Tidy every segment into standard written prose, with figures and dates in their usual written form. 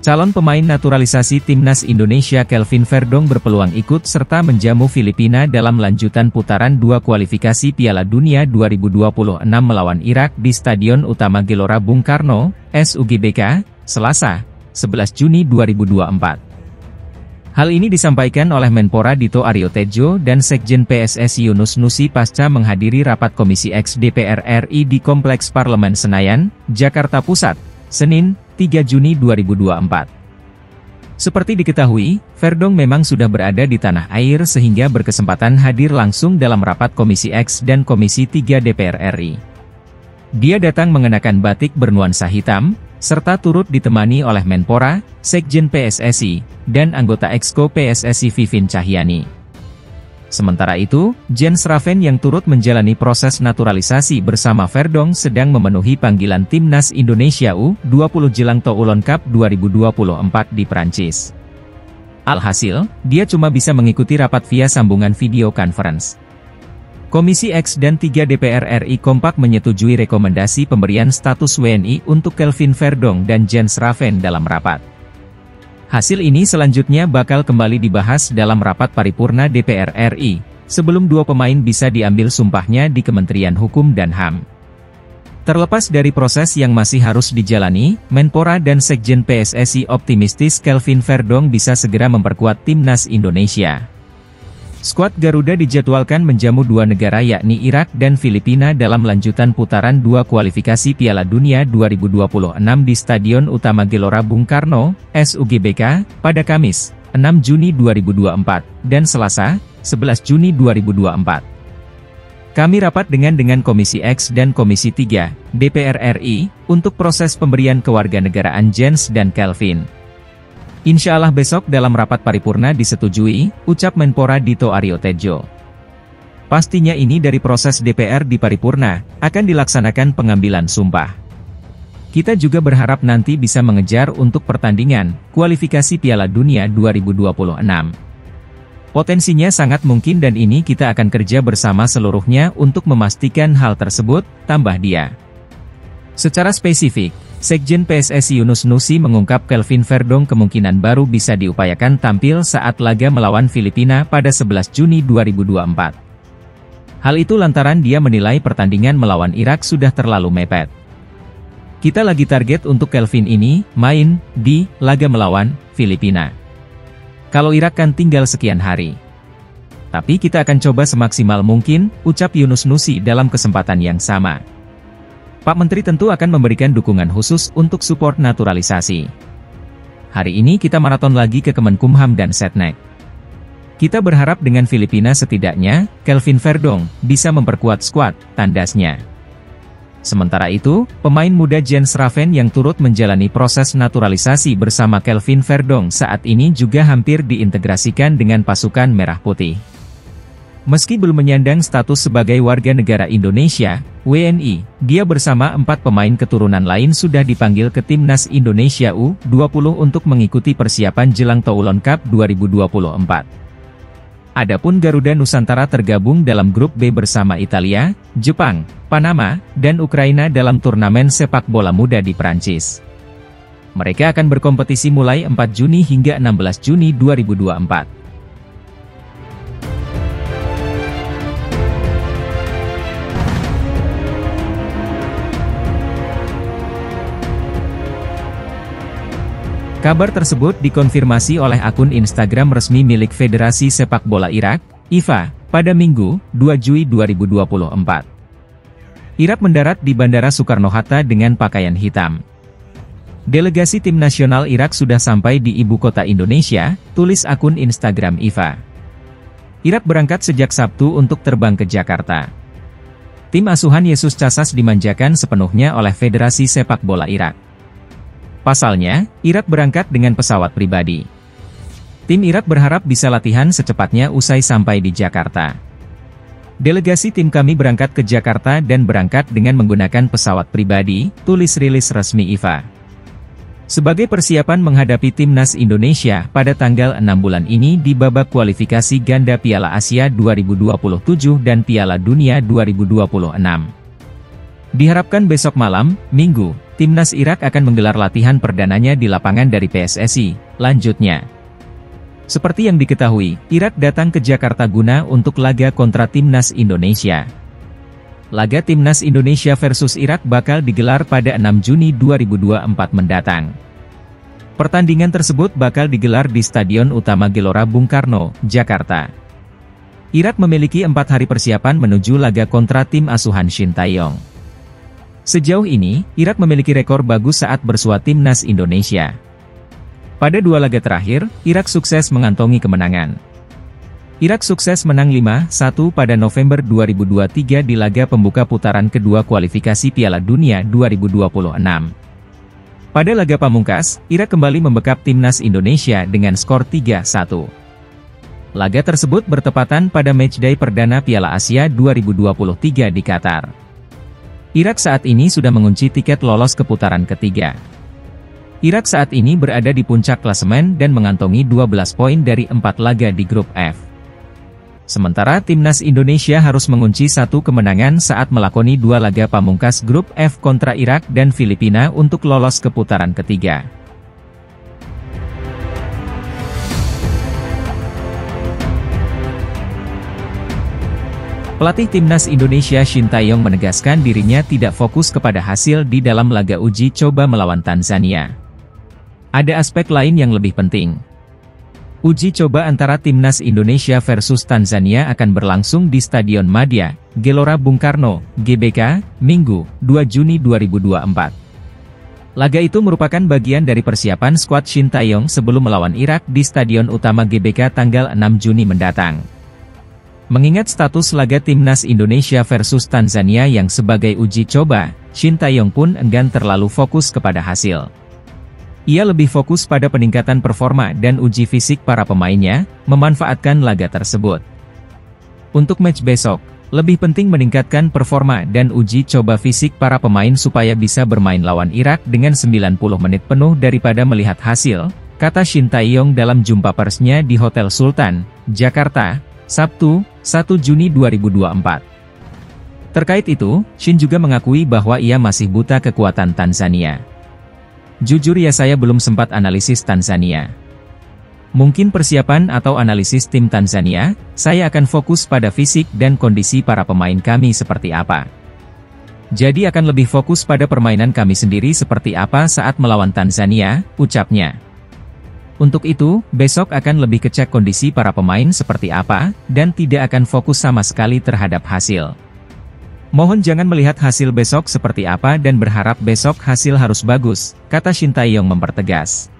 Calon pemain naturalisasi Timnas Indonesia Kelvin Verdong berpeluang ikut serta menjamu Filipina dalam lanjutan putaran 2 kualifikasi Piala Dunia 2026 melawan Irak di Stadion Utama Gelora Bung Karno, SUGBK, Selasa, 11 Juni 2024. Hal ini disampaikan oleh Menpora Dito Aryo Tejo dan Sekjen PSSI Yunus Nusi pasca menghadiri rapat Komisi X DPR RI di Kompleks Parlemen Senayan, Jakarta Pusat, Senin, 3 Juni 2024. Seperti diketahui, Verdong memang sudah berada di tanah air sehingga berkesempatan hadir langsung dalam rapat Komisi X dan Komisi 3 DPR RI. Dia datang mengenakan batik bernuansa hitam, serta turut ditemani oleh Menpora, Sekjen PSSI, dan anggota Exco PSSI Vivin Cahyani. Sementara itu, Jens Raven yang turut menjalani proses naturalisasi bersama Verdong sedang memenuhi panggilan Timnas Indonesia U20 jelang Toulon Cup 2024 di Prancis. Alhasil, dia cuma bisa mengikuti rapat via sambungan video conference. Komisi X dan 3 DPR RI kompak menyetujui rekomendasi pemberian status WNI untuk Kelvin Verdong dan Jens Raven dalam rapat. Hasil ini selanjutnya bakal kembali dibahas dalam rapat paripurna DPR RI, sebelum 2 pemain bisa diambil sumpahnya di Kementerian Hukum dan HAM. Terlepas dari proses yang masih harus dijalani, Menpora dan Sekjen PSSI optimistis Kelvin Verdong bisa segera memperkuat Timnas Indonesia. Skuad Garuda dijadwalkan menjamu 2 negara yakni Irak dan Filipina dalam lanjutan putaran 2 kualifikasi Piala Dunia 2026 di Stadion Utama Gelora Bung Karno, SUGBK, pada Kamis, 6 Juni 2024, dan Selasa, 11 Juni 2024. Kami rapat dengan Komisi X dan Komisi 3, DPR RI, untuk proses pemberian kewarganegaraan Jens dan Kelvin. Insya Allah besok dalam rapat paripurna disetujui, ucap Menpora Dito Aryo Tejo. Pastinya ini dari proses DPR di paripurna, akan dilaksanakan pengambilan sumpah. Kita juga berharap nanti bisa mengejar untuk pertandingan, kualifikasi Piala Dunia 2026. Potensinya sangat mungkin dan ini kita akan kerja bersama seluruhnya untuk memastikan hal tersebut, tambah dia. Secara spesifik, Sekjen PSSI Yunus Nusi mengungkap Kelvin Verdong kemungkinan baru bisa diupayakan tampil saat laga melawan Filipina pada 11 Juni 2024. Hal itu lantaran dia menilai pertandingan melawan Irak sudah terlalu mepet. Kita lagi target untuk Kelvin ini, main, di, laga melawan, Filipina. Kalau Irak kan tinggal sekian hari. Tapi kita akan coba semaksimal mungkin, ucap Yunus Nusi dalam kesempatan yang sama. Pak Menteri tentu akan memberikan dukungan khusus untuk support naturalisasi. Hari ini kita maraton lagi ke Kemenkumham dan Setnek. Kita berharap dengan Filipina setidaknya, Kelvin Verdong, bisa memperkuat skuad, tandasnya. Sementara itu, pemain muda Jens Raven yang turut menjalani proses naturalisasi bersama Kelvin Verdong saat ini juga hampir diintegrasikan dengan pasukan Merah Putih. Meski belum menyandang status sebagai warga negara Indonesia, WNI, dia bersama 4 pemain keturunan lain sudah dipanggil ke Timnas Indonesia U20 untuk mengikuti persiapan jelang Toulon Cup 2024. Adapun Garuda Nusantara tergabung dalam grup B bersama Italia, Jepang, Panama, dan Ukraina dalam turnamen sepak bola muda di Prancis. Mereka akan berkompetisi mulai 4 Juni hingga 16 Juni 2024. Kabar tersebut dikonfirmasi oleh akun Instagram resmi milik Federasi Sepak Bola Irak, IFA, pada Minggu, 2 Juli 2024. Irak mendarat di Bandara Soekarno-Hatta dengan pakaian hitam. Delegasi tim nasional Irak sudah sampai di ibu kota Indonesia, tulis akun Instagram IFA. Irak berangkat sejak Sabtu untuk terbang ke Jakarta. Tim asuhan Yesus Casas dimanjakan sepenuhnya oleh Federasi Sepak Bola Irak. Pasalnya, Irak berangkat dengan pesawat pribadi. Tim Irak berharap bisa latihan secepatnya usai sampai di Jakarta. Delegasi tim kami berangkat ke Jakarta dan berangkat dengan menggunakan pesawat pribadi, tulis rilis resmi IFA. Sebagai persiapan menghadapi timnas Indonesia pada tanggal 6 bulan ini di babak kualifikasi ganda Piala Asia 2027 dan Piala Dunia 2026. Diharapkan besok malam, Minggu, timnas Irak akan menggelar latihan perdananya di lapangan dari PSSI, lanjutnya. Seperti yang diketahui, Irak datang ke Jakarta guna untuk laga kontra timnas Indonesia. Laga timnas Indonesia versus Irak bakal digelar pada 6 Juni 2024 mendatang. Pertandingan tersebut bakal digelar di Stadion Utama Gelora Bung Karno, Jakarta. Irak memiliki 4 hari persiapan menuju laga kontra tim asuhan Shin Tae-yong. Sejauh ini, Irak memiliki rekor bagus saat bersua timnas Indonesia. Pada 2 laga terakhir, Irak sukses mengantongi kemenangan. Irak sukses menang 5-1 pada November 2023 di laga pembuka putaran kedua kualifikasi Piala Dunia 2026. Pada laga pamungkas, Irak kembali membekap timnas Indonesia dengan skor 3-1. Laga tersebut bertepatan pada matchday perdana Piala Asia 2023 di Qatar. Irak saat ini sudah mengunci tiket lolos ke putaran ketiga. Irak saat ini berada di puncak klasemen dan mengantongi 12 poin dari 4 laga di grup F. Sementara timnas Indonesia harus mengunci 1 kemenangan saat melakoni 2 laga pamungkas grup F kontra Irak dan Filipina untuk lolos ke putaran ketiga. Pelatih timnas Indonesia Shin Tae-yong menegaskan dirinya tidak fokus kepada hasil di dalam laga uji coba melawan Tanzania. Ada aspek lain yang lebih penting. Uji coba antara timnas Indonesia versus Tanzania akan berlangsung di Stadion Madia, Gelora Bung Karno, GBK, Minggu, 2 Juni 2024. Laga itu merupakan bagian dari persiapan skuad Shin Tae-yong sebelum melawan Irak di Stadion Utama GBK tanggal 6 Juni mendatang. Mengingat status laga timnas Indonesia versus Tanzania yang sebagai uji coba, Shin Tae-yong pun enggan terlalu fokus kepada hasil. Ia lebih fokus pada peningkatan performa dan uji fisik para pemainnya, memanfaatkan laga tersebut. Untuk match besok, lebih penting meningkatkan performa dan uji coba fisik para pemain supaya bisa bermain lawan Irak dengan 90 menit penuh daripada melihat hasil, kata Shin Tae-yong dalam jumpa persnya di Hotel Sultan, Jakarta, Sabtu, 1 Juni 2024. Terkait itu, Shin juga mengakui bahwa ia masih buta kekuatan Tanzania. Jujur ya, saya belum sempat analisis Tanzania. Mungkin persiapan atau analisis tim Tanzania, saya akan fokus pada fisik dan kondisi para pemain kami seperti apa. Jadi akan lebih fokus pada permainan kami sendiri seperti apa saat melawan Tanzania, ucapnya. Untuk itu, besok akan lebih kecek kondisi para pemain seperti apa, dan tidak akan fokus sama sekali terhadap hasil. Mohon jangan melihat hasil besok seperti apa dan berharap besok hasil harus bagus, kata Shin Tae-yong mempertegas.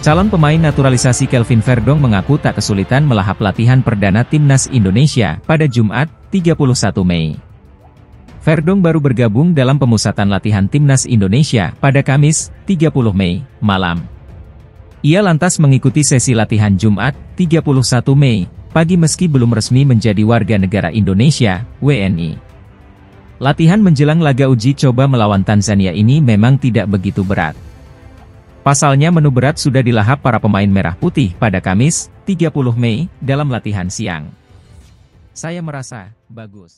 Calon pemain naturalisasi Kelvin Verdong mengaku tak kesulitan melahap latihan perdana timnas Indonesia pada Jumat, 31 Mei. Verdong baru bergabung dalam pemusatan latihan timnas Indonesia pada Kamis, 30 Mei, malam. Ia lantas mengikuti sesi latihan Jumat, 31 Mei, pagi meski belum resmi menjadi warga negara Indonesia, WNI. Latihan menjelang laga uji coba melawan Tanzania ini memang tidak begitu berat. Pasalnya menu berat sudah dilahap para pemain merah putih pada Kamis, 30 Mei, dalam latihan siang. Saya merasa bagus.